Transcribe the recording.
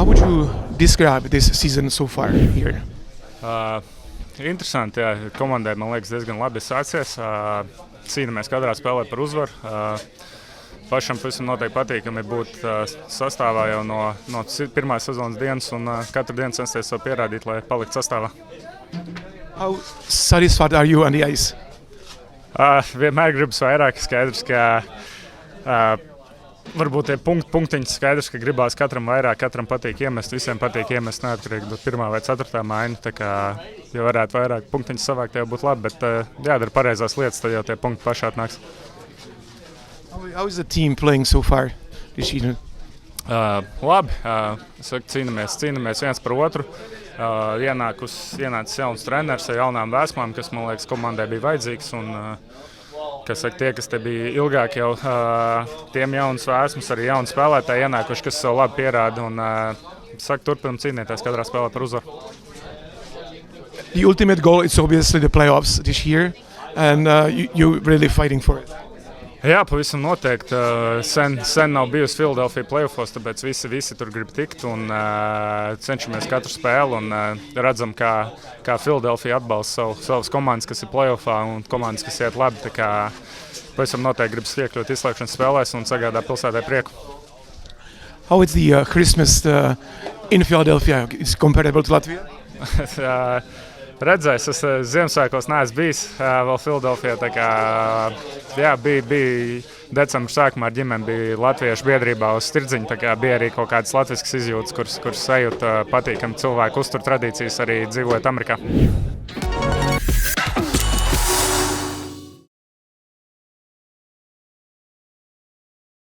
How would you describe this season so far here? Interesanti, jā. Komandai, man liekas, diezgan labi sācies. Cīnāmies katrā spēlē par uzvaru. Pašam pavisam noteikti patīkami būt sastāvā jau no pirmās sezonas dienas un katru dienu censties sev pierādīt, lai paliktu sastāvā. How satisfied are you on the ice? Vienmēr gribas vairāk, skaidrs, ka varbūt tie punktiņi skaidrs, ka gribās katram vairāk, katram patīk iemest, visiem patīk iemest neatkarīgi no 1. vai 4. maiņa. Tā kā, ja varētu vairāk punktiņus savākt, jau būtu labi, bet jādara pareizās lietas, tad jau tie punkti paši atnāks. How is the team playing so far this season? Labi, saku, cīnāmies viens par otru. Ienācis jauns treneris ar jaunām vēsmām, kas, man liekas, komandai bija vajadzīgs. Un, tie, kas te bija ilgāk, jau tiem jaunas vēsmas, arī jauni spēlētāji ienākuši, kas sev labi pierāda. Un, turpinam cīnīties katrā spēlē par uzvaru. The ultimate goal is obviously the playoffs this year, and you're really fighting for it. Jā, pavisam noteikti. Sen nav bijusi Philadelphia playoffos, tāpēc visi tur grib tikt un cenšamies katru spēli un redzam, kā Philadelphia atbalsta savas komandas, kas ir playoffā un komandas, kas iet labi. Tā kā pavisam noteikti gribas iekļūt izslēgšanas spēlēs un sagādāt pilsētai prieku. How is the Christmas in Philadelphia? Is it comparable to Latvia? Redzēs, es Ziemassvētkos neesmu bijis vēl Filadelfijā. Bija decembra sākumā ar ģimeni, bija latviešu biedrībā uz Stirdziņu. Bija arī kaut kādas latviskas izjūtas, kuras sajūta patīkami cilvēki uztur tradīcijas arī dzīvojot Amerikā.